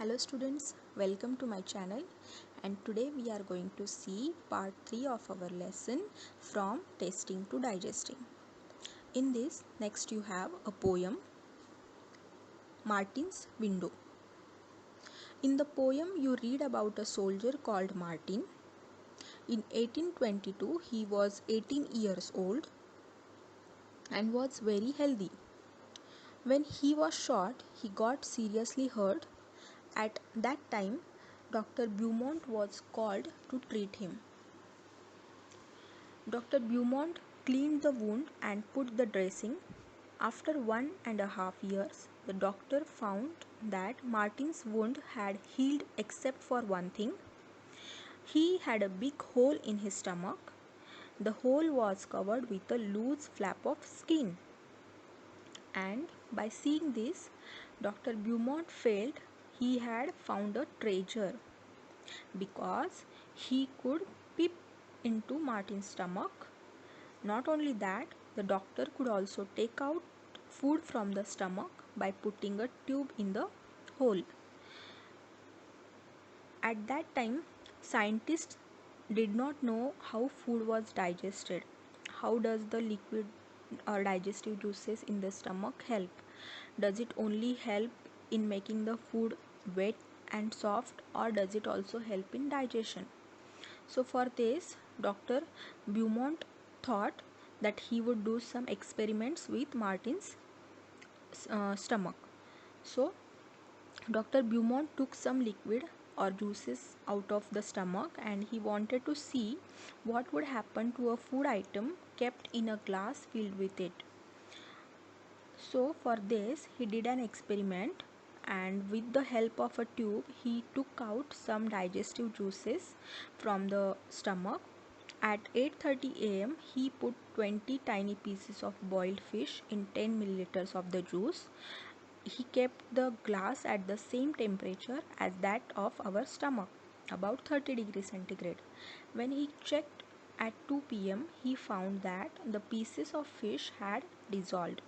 Hello students, welcome to my channel, and today we are going to see part 3 of our lesson from tasting to digesting. In this, next you have a poem, Martin's Window. In the poem you read about a soldier called Martin. In 1822 he was 18 years old and was very healthy. When he was shot, he got seriously hurt. At that time, Dr. Beaumont was called to treat him. Dr. Beaumont cleaned the wound and put the dressing. After 1.5 years, the doctor found that Martin's wound had healed except for one thing. He had a big hole in his stomach. The hole was covered with a loose flap of skin. And by seeing this, Dr. Beaumont felt he had found a treasure, because he could peep into Martin's stomach. Not only that, the doctor could also take out food from the stomach by putting a tube in the hole. At that time, scientists did not know how food was digested. How does the liquid or digestive juices in the stomach help? Does it only help in making the food wet and soft, or does it also help in digestion? So for this, Dr. Beaumont thought that he would do some experiments with Martin's stomach. So Dr. Beaumont took some liquid or juices out of the stomach, and he wanted to see what would happen to a food item kept in a glass filled with it. So for this, he did an experiment, and with the help of a tube he took out some digestive juices from the stomach. At 8:30 am he put 20 tiny pieces of boiled fish in 10 milliliters of the juice. He kept the glass at the same temperature as that of our stomach, about 30 degrees centigrade. When he checked at 2 pm, he found that the pieces of fish had dissolved.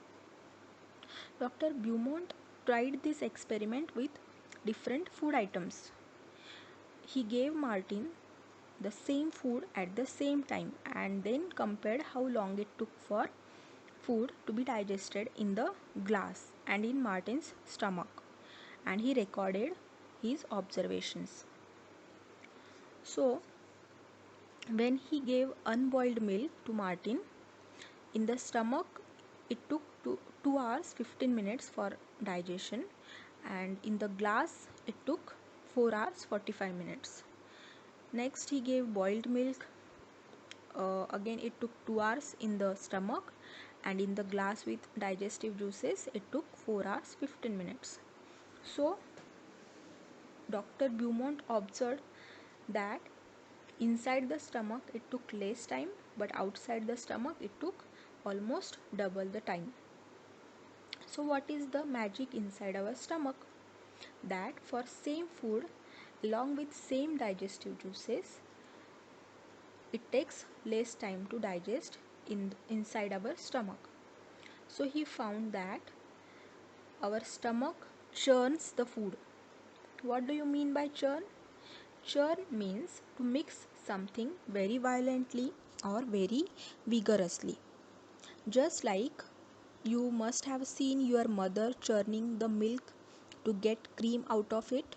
Dr. Beaumont tried this experiment with different food items. He gave Martin the same food at the same time and then compared how long it took for food to be digested in the glass and in Martin's stomach, and he recorded his observations. So when he gave unboiled milk to Martin, in the stomach it took 2 hours 15 minutes for digestion, and in the glass it took 4 hours 45 minutes. Next he gave boiled milk. Again it took 2 hours in the stomach, and in the glass with digestive juices it took 4 hours 15 minutes. So Dr. Beaumont observed that inside the stomach it took less time, but outside the stomach it took almost double the time. So what is the magic inside our stomach? That for same food along with same digestive juices, it takes less time to digest inside our stomach. So he found that our stomach churns the food. What do you mean by churn? Churn means to mix something very violently or very vigorously. Just like you must have seen your mother churning the milk to get cream out of it.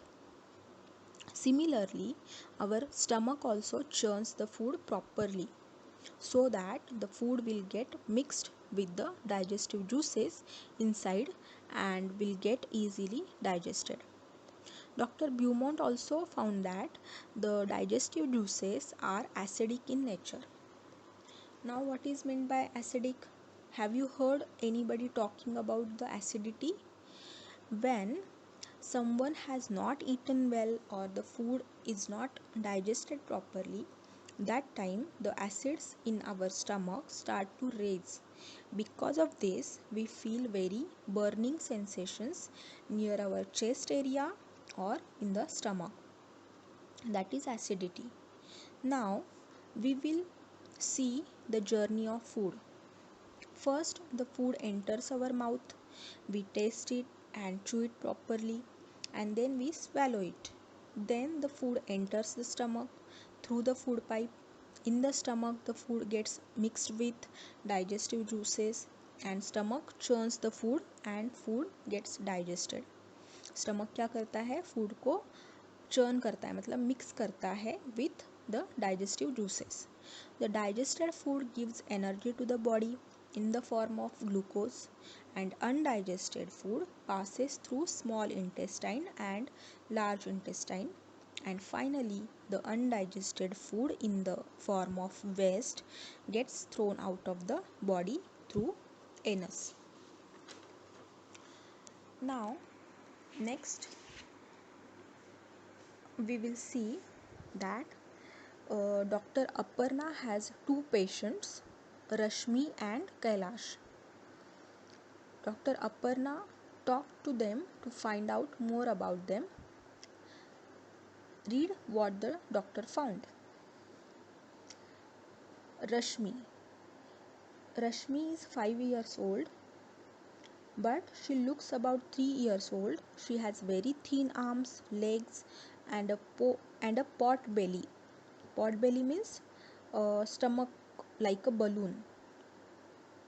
Similarly, our stomach also churns the food properly so that the food will get mixed with the digestive juices inside and will get easily digested. Dr. Beaumont also found that the digestive juices are acidic in nature. Now, what is meant by acidic? Have you heard anybody talking about the acidity? When someone has not eaten well or the food is not digested properly, that time the acids in our stomach start to raise. Because of this, we feel very burning sensations near our chest area or in the stomach. That is acidity. Now we will see the journey of food. First, the food enters our mouth. We taste it and chew it properly. and then we swallow it. Then the food enters the stomach through the food pipe. In the stomach, the food gets mixed with digestive juices, and stomach churns the food and food gets digested. Stomach क्या करता है, food को churn करता है, मतलब mix करता है with the digestive juices. The digested food gives energy to the body in the form of glucose, and undigested food passes through small intestine and large intestine, and finally the undigested food in the form of waste gets thrown out of the body through anus. Now next we will see that Dr. Aparna has two patients, Rashmi and Kailash. Dr. Aparna talked to them to find out more about them. Read what the doctor found. Rashmi. Rashmi is 5 years old, but she looks about 3 years old. She has very thin arms, legs, and a pot belly. Pot belly means stomach like a balloon.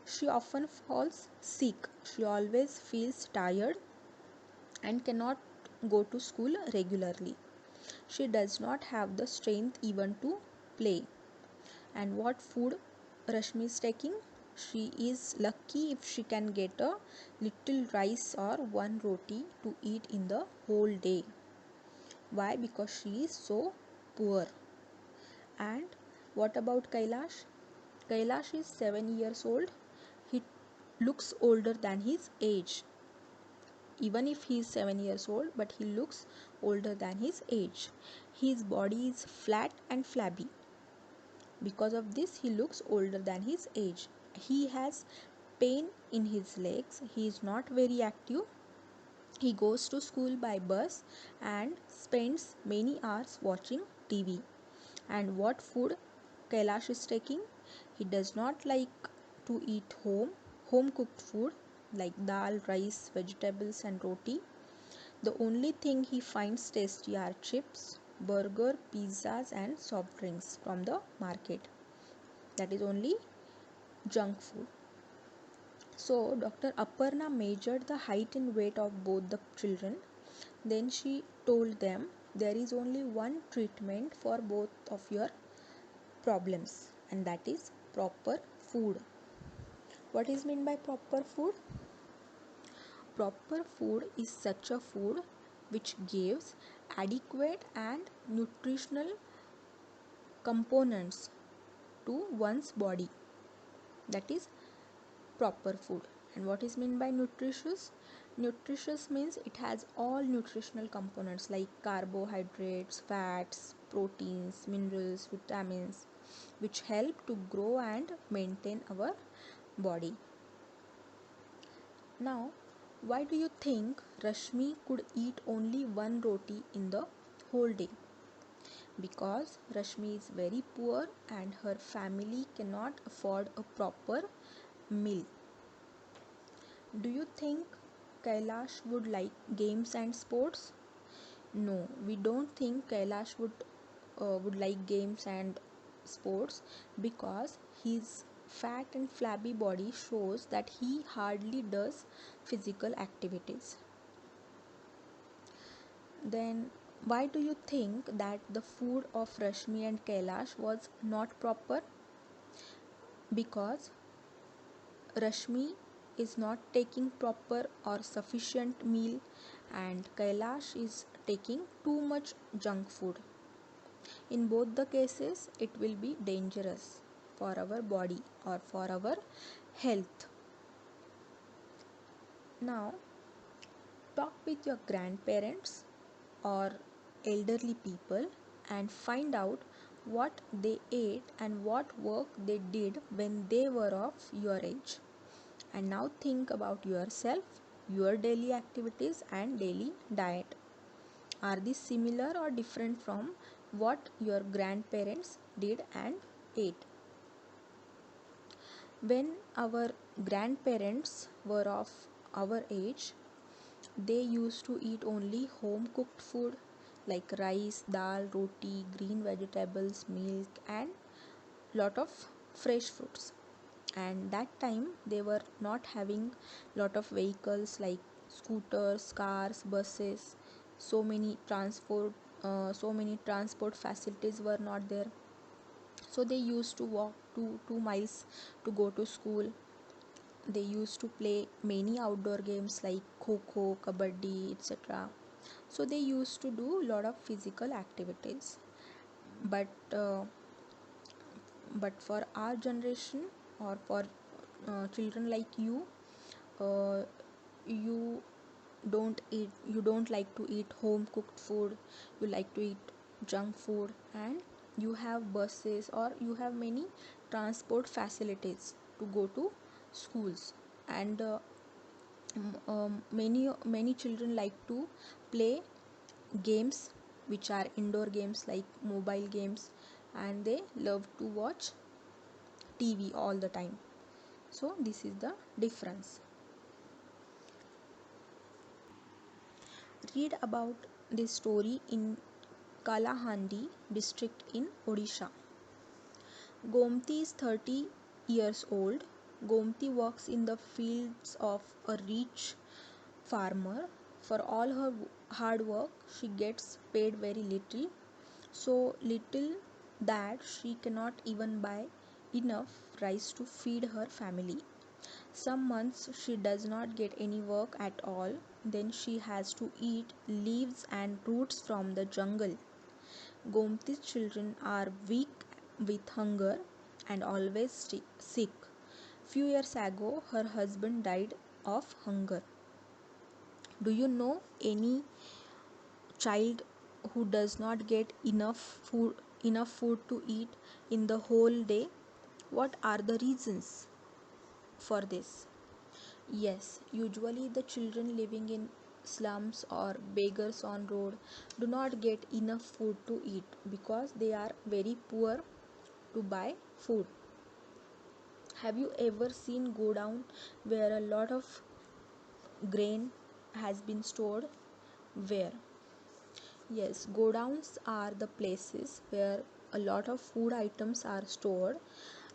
She often falls sick. She always feels tired and cannot go to school regularly. She does not have the strength even to play. And what food Rashmi is taking? She is lucky if she can get a little rice or one roti to eat in the whole day. Why? Because she is so poor. And what about Kailash? Kailash is 7 years old. He looks older than his age. Even if he is 7 years old, but he looks older than his age. His body is flat and flabby. Because of this, he looks older than his age. He has pain in his legs. He is not very active. He goes to school by bus and spends many hours watching TV. And what food Kailash is taking? He does not like to eat home cooked food like dal, rice, vegetables and roti. The only thing he finds tasty are chips, burger, pizzas and soft drinks from the market. That is only junk food. So Dr. Aparna measured the height and weight of both the children. Then she told them there is only one treatment for both of your problems, and that is proper food. What is meant by proper food? Proper food is such a food which gives adequate and nutritional components to one's body. That is proper food. And what is meant by nutritious? Nutritious means it has all nutritional components like carbohydrates, fats, proteins, minerals, vitamins, which help to grow and maintain our body. Now, why do you think Rashmi could eat only one roti in the whole day? Because Rashmi is very poor and her family cannot afford a proper meal. Do you think Kailash would like games and sports? No, we don't think Kailash would like games and sports because his fat and flabby body shows that he hardly does physical activities. Then why do you think that the food of Rashmi and Kailash was not proper? Because Rashmi is not taking proper or sufficient meal and Kailash is taking too much junk food. In both the cases, it will be dangerous for our body or for our health. Now, talk with your grandparents or elderly people and find out what they ate and what work they did when they were of your age. And now think about yourself, your daily activities and daily diet. Are these similar or different from what your grandparents did and ate? When our grandparents were of our age, They used to eat only home cooked food like rice, dal, roti, green vegetables, milk, and lot of fresh fruits. And that time they were not having lot of vehicles like scooters, cars, buses. So many transport facilities were not there, so they used to walk 2 miles to go to school. They used to play many outdoor games like kho, kabaddi, etc. So they used to do a lot of physical activities. But uh, but for our generation, or for children like you, uh, you don't like to eat home cooked food. You like to eat junk food, and you have buses or you have many transport facilities to go to schools. And many children like to play games which are indoor games like mobile games, and they love to watch TV all the time. So this is the difference. Read about this story in Kalahandi district in Odisha. Gomti is 30 years old. Gomti works in the fields of a rich farmer. For all her hard work, she gets paid very little, so little that she cannot even buy enough rice to feed her family. Some months she does not get any work at all, then she has to eat leaves and roots from the jungle. Gomti's children are weak with hunger and always sick. Few years ago, her husband died of hunger. Do you know any child who does not get enough food to eat in the whole day? What are the reasons for this? Yes, usually the children living in slums or beggars on road do not get enough food to eat because they are very poor to buy food. Have you ever seen go down where a lot of grain has been stored? Where? Yes, godowns are the places where a lot of food items are stored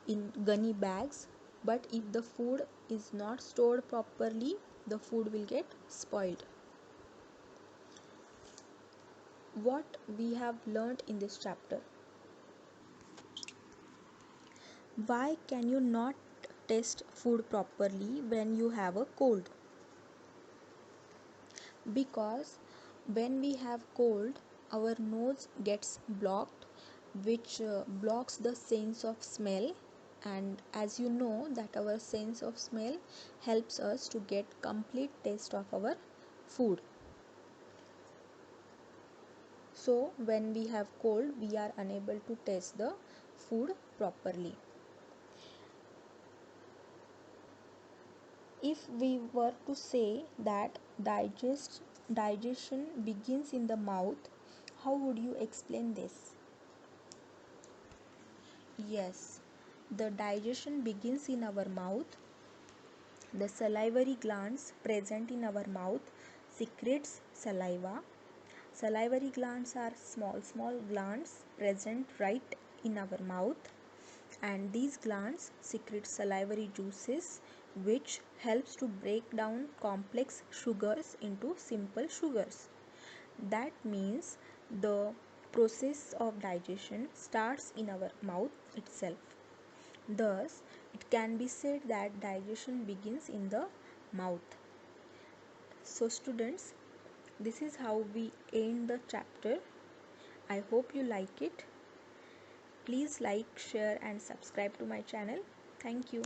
in gunny bags, but if the food is not stored properly, the food will get spoiled. What we have learnt in this chapter? Why can you not taste food properly when you have a cold? Because when we have cold, our nose gets blocked, which blocks the sense of smell. And as you know that our sense of smell helps us to get complete taste of our food. So when we have cold, we are unable to taste the food properly. If we were to say that digestion begins in the mouth, how would you explain this? Yes, the digestion begins in our mouth. The salivary glands present in our mouth secretes saliva. Salivary glands are small glands present right in our mouth, and these glands secrete salivary juices which helps to break down complex sugars into simple sugars. That means the process of digestion starts in our mouth itself. Thus, it can be said that digestion begins in the mouth. So, students, this is how we end the chapter. I hope you like it. Please like, share, and subscribe to my channel. Thank you.